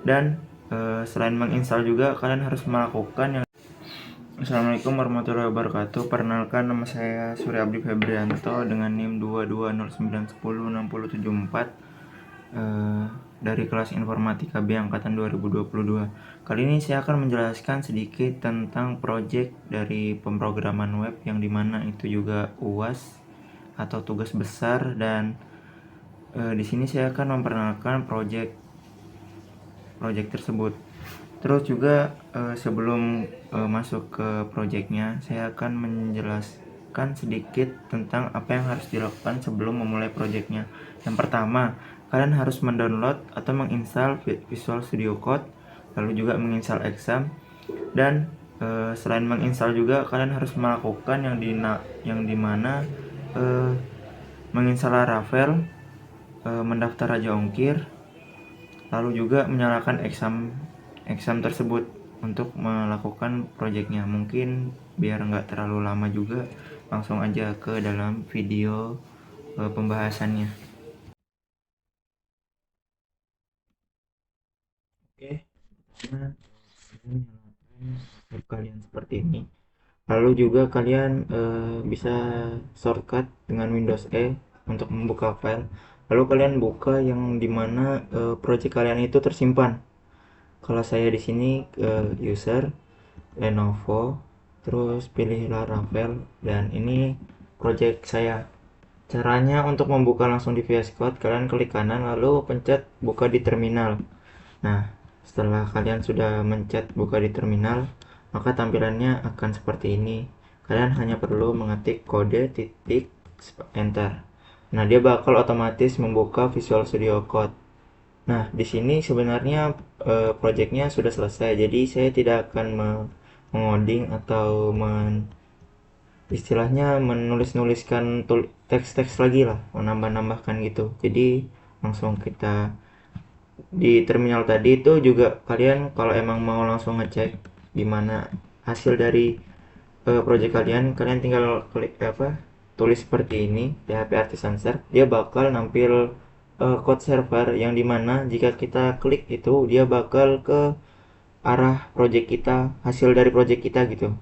Dan selain menginstal juga kalian harus melakukan yang Assalamualaikum warahmatullahi wabarakatuh. Perkenalkan, nama saya Surya Abdi Febrianto dengan NIM 2209106074 dari kelas Informatika B angkatan 2022. Kali ini saya akan menjelaskan sedikit tentang project dari pemrograman web, yang dimana itu juga UAS atau tugas besar, dan di sini saya akan memperkenalkan project tersebut. Terus juga sebelum masuk ke projectnya, saya akan menjelaskan sedikit tentang apa yang harus dilakukan sebelum memulai projectnya. Yang pertama, kalian harus mendownload atau menginstal Visual Studio Code, lalu juga menginstal Exam. Dan selain menginstal juga kalian harus melakukan yang dimana menginstal Laravel, mendaftar Raja Ongkir, lalu juga menyalakan exam tersebut untuk melakukan projectnya. Mungkin biar nggak terlalu lama juga, langsung aja ke dalam video pembahasannya. Oke, nah, nyalakan kalian seperti ini. Lalu juga kalian bisa shortcut dengan Windows E untuk membuka file. Lalu kalian buka yang dimana project kalian itu tersimpan. Kalau saya di sini user Lenovo, terus pilih Laravel, dan ini project saya. Caranya untuk membuka langsung di VS Code, kalian klik kanan lalu pencet buka di terminal. Nah, setelah kalian sudah mencet buka di terminal, maka tampilannya akan seperti ini. Kalian hanya perlu mengetik kode titik enter. Nah, dia bakal otomatis membuka Visual Studio Code. Nah, di sini sebenarnya projectnya sudah selesai, jadi saya tidak akan mengoding atau istilahnya menulis-nuliskan teks-teks lagi lah, menambah-nambahkan gitu. Jadi langsung kita di terminal tadi itu juga, kalian kalau emang mau langsung ngecek gimana hasil dari project kalian, kalian tinggal klik tulis seperti ini, PHP Artisan Serve. Dia bakal nampil code server, yang dimana jika kita klik itu dia bakal ke arah project kita, hasil dari project kita gitu.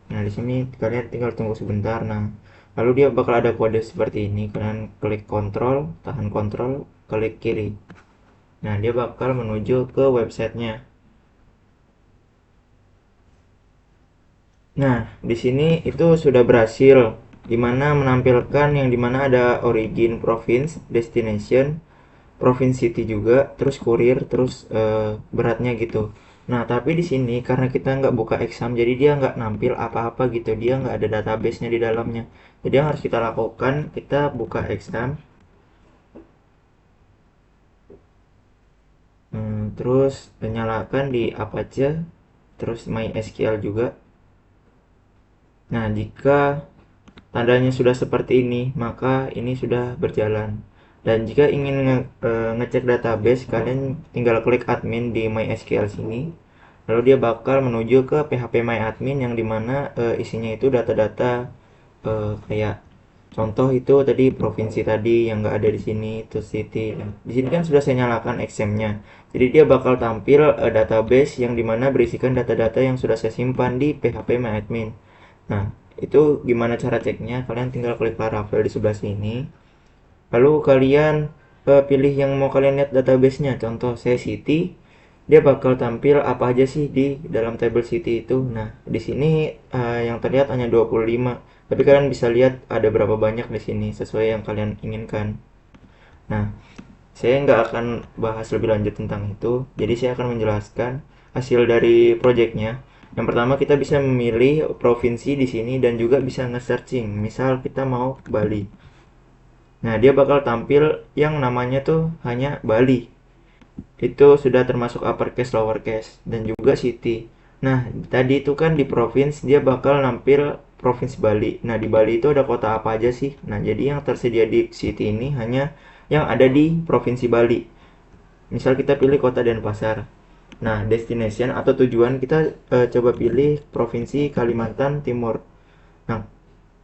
Nah, di sini kalian tinggal tunggu sebentar. Nah, lalu dia bakal ada kode seperti ini. Kalian klik kontrol, tahan kontrol, klik kiri. Nah, dia bakal menuju ke websitenya. Nah, di sini itu sudah berhasil, dimana menampilkan yang dimana ada origin province, destination, province city juga, terus kurir, terus beratnya gitu. Nah, tapi di sini karena kita nggak buka exam, jadi dia nggak nampil apa-apa gitu, dia nggak ada database-nya di dalamnya. Jadi yang harus kita lakukan, kita buka exam, terus nyalakan di Apache, terus MySQL juga. Nah, jika tandanya sudah seperti ini, maka ini sudah berjalan. Dan jika ingin ngecek database, kalian tinggal klik admin di MySQL sini. Lalu dia bakal menuju ke phpMyAdmin, yang dimana isinya itu data-data kayak contoh itu tadi provinsi tadi yang nggak ada di sini, itu city. Di sini kan sudah saya nyalakan exam-nya. Jadi dia bakal tampil database yang dimana berisikan data-data yang sudah saya simpan di phpMyAdmin. Nah, itu gimana cara ceknya? Kalian tinggal klik Laravel di sebelah sini. Lalu kalian pilih yang mau kalian lihat database-nya. Contoh saya City, dia bakal tampil apa aja sih di dalam table City itu. Nah, di sini yang terlihat hanya 25. Tapi kalian bisa lihat ada berapa banyak di sini sesuai yang kalian inginkan. Nah, saya nggak akan bahas lebih lanjut tentang itu. Jadi saya akan menjelaskan hasil dari projectnya. Yang pertama, kita bisa memilih provinsi di sini dan juga bisa nge-searching. Misal kita mau Bali. Nah, dia bakal tampil yang namanya tuh hanya Bali. Itu sudah termasuk uppercase, lowercase, dan juga city. Nah, tadi itu kan di provinsi dia bakal nampil provinsi Bali. Nah, di Bali itu ada kota apa aja sih? Nah, jadi yang tersedia di city ini hanya yang ada di provinsi Bali. Misal kita pilih kota Denpasar. Nah, destination atau tujuan kita coba pilih provinsi Kalimantan Timur. Nah,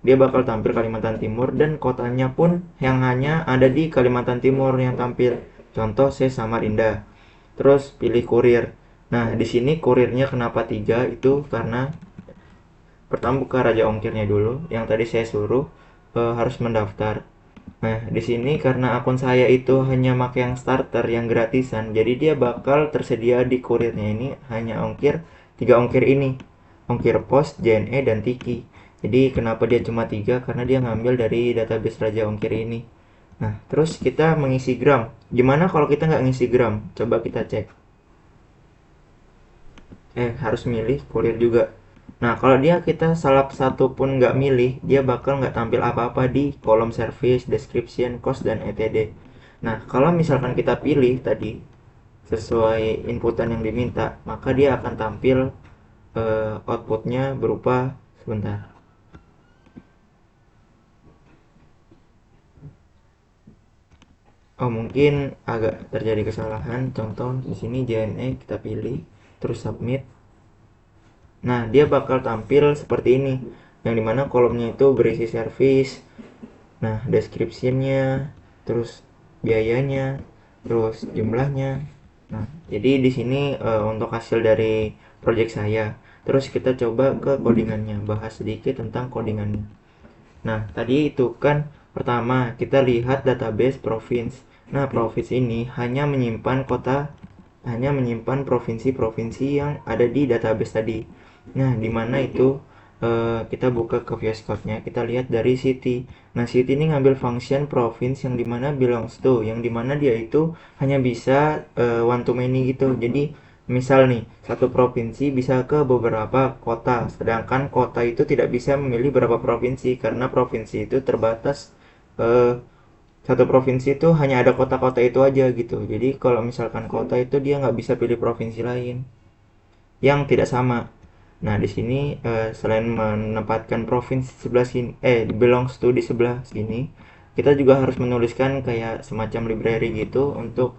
dia bakal tampil Kalimantan Timur dan kotanya pun yang hanya ada di Kalimantan Timur yang tampil. Contoh saya Samarinda. terus pilih kurir. Nah, di sini kurirnya kenapa 3 itu karena pertama buka raja ongkirnya dulu yang tadi saya suruh, harus mendaftar. Nah, di sini karena akun saya itu hanya pakai yang starter yang gratisan, jadi dia bakal tersedia di kurirnya ini hanya ongkir 3 ongkir ini. Ongkir pos, JNE dan Tiki. Jadi kenapa dia cuma 3? Karena dia ngambil dari database raja ongkir ini. Nah, terus kita mengisi gram. Gimana kalau kita nggak ngisi gram? Coba kita cek. Harus milih kurir juga. Nah, kalau dia kita salah satu pun nggak milih, dia bakal nggak tampil apa-apa di kolom service, description, cost, dan etc. Nah, kalau misalkan kita pilih tadi sesuai inputan yang diminta, maka dia akan tampil outputnya berupa sebentar. Oh, mungkin agak terjadi kesalahan. Contoh di sini JNE kita pilih, terus submit. Nah, dia bakal tampil seperti ini, yang dimana kolomnya itu berisi service, nah deskripsinya, terus biayanya, terus jumlahnya. Nah, jadi di sini untuk hasil dari project saya. Terus kita coba ke codingannya, bahas sedikit tentang codingannya. Nah, tadi itu kan pertama kita lihat database province. Nah, province ini hanya menyimpan provinsi-provinsi yang ada di database tadi. Nah, di mana itu kita buka ke VS Code-nya, kita lihat dari city. Nah, city ini ngambil function province yang dimana belongs to, yang dimana dia itu hanya bisa one to many gitu. Jadi misal nih, satu provinsi bisa ke beberapa kota, sedangkan kota itu tidak bisa memilih berapa provinsi karena provinsi itu terbatas. eh, Satu provinsi itu hanya ada kota-kota itu aja gitu. Jadi kalau misalkan kota itu dia nggak bisa pilih provinsi lain yang tidak sama. Nah, di sini selain menempatkan provinsi sebelah sini, belongs to di sebelah sini, kita juga harus menuliskan kayak semacam library gitu untuk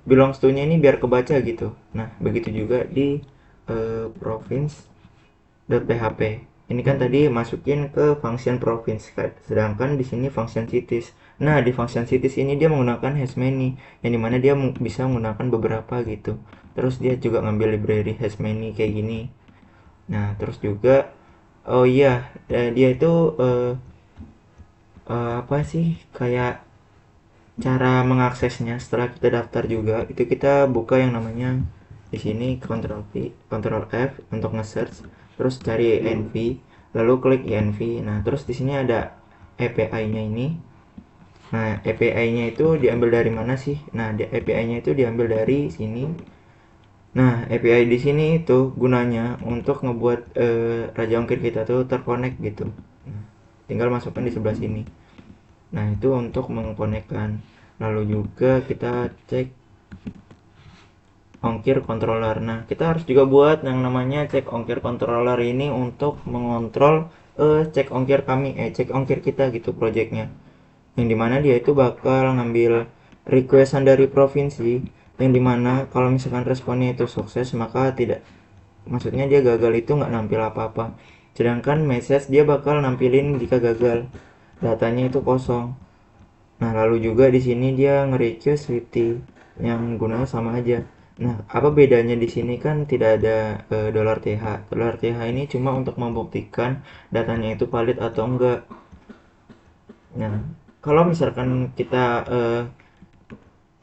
belongs to-nya ini biar kebaca gitu. Nah, begitu juga di province.php. Ini kan tadi masukin ke function province, sedangkan di sini function cities. Nah, di function cities ini dia menggunakan hash many, yang dimana dia bisa menggunakan beberapa gitu. Terus dia juga ngambil library hash many kayak gini. Nah, terus juga, oh iya, dia itu apa sih, kayak cara mengaksesnya setelah kita daftar juga itu kita buka yang namanya di sini Ctrl F untuk nge-search, terus cari env, lalu klik env. Nah, terus di sini ada API-nya ini. Nah, API-nya itu diambil dari mana sih? Nah, API-nya itu diambil dari sini. Nah, API di sini itu gunanya untuk ngebuat raja ongkir kita tuh terkonek gitu. Nah, tinggal masukkan di sebelah sini. Nah, itu untuk mengkonekkan. Lalu juga kita cek ongkir controller. Nah, kita harus juga buat yang namanya cek ongkir controller ini untuk mengontrol cek ongkir kita gitu projectnya. Yang dimana dia itu bakal ngambil requestan dari provinsi, yang dimana kalau misalkan responnya itu sukses maka tidak, maksudnya dia gagal itu nggak nampil apa-apa, sedangkan message dia bakal nampilin jika gagal, datanya itu kosong. Nah, lalu juga di sini dia nge-request Sweetie yang gunanya sama aja. Nah, apa bedanya di sini kan tidak ada $TH. $TH ini cuma untuk membuktikan datanya itu valid atau enggak. Nah, kalau misalkan kita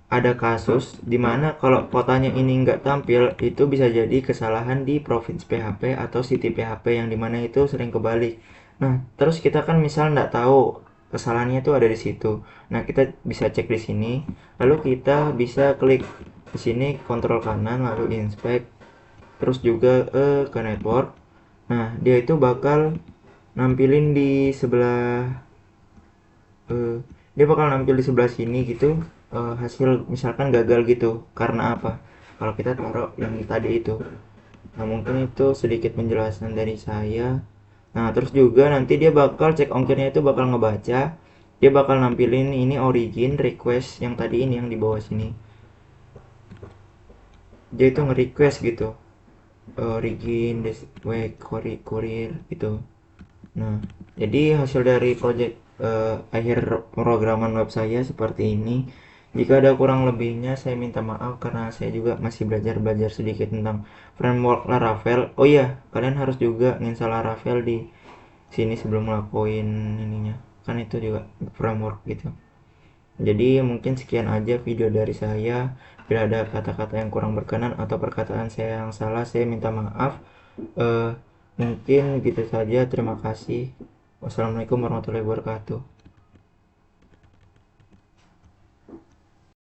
ada kasus dimana kalau kotanya ini nggak tampil, itu bisa jadi kesalahan di province PHP atau city PHP yang dimana itu sering kebalik. Nah, terus kita kan misal nggak tahu kesalahannya itu ada di situ. Nah, kita bisa cek di sini, lalu kita bisa klik di sini kontrol kanan lalu inspect, terus juga ke network. Nah, dia itu bakal nampilin di sebelah eh, dia bakal nampil di sebelah sini gitu, hasil misalkan gagal gitu karena apa, kalau kita taruh yang tadi itu. Nah, mungkin itu sedikit penjelasan dari saya. Nah, terus juga nanti dia bakal cek ongkirnya itu bakal ngebaca, dia bakal nampilin ini origin request yang tadi ini yang di bawah sini, dia itu nge-request gitu, origin kurir gitu. Nah, jadi hasil dari project akhir pemrograman web saya seperti ini. Jika ada kurang lebihnya saya minta maaf karena saya juga masih belajar sedikit tentang framework Laravel. Oh iya, kalian harus juga install Laravel di sini sebelum ngelakuin ininya, kan itu juga framework gitu. Jadi mungkin sekian aja video dari saya. Bila ada kata-kata yang kurang berkenan atau perkataan saya yang salah, saya minta maaf. Mungkin gitu saja. Terima kasih. Wassalamualaikum warahmatullahi wabarakatuh.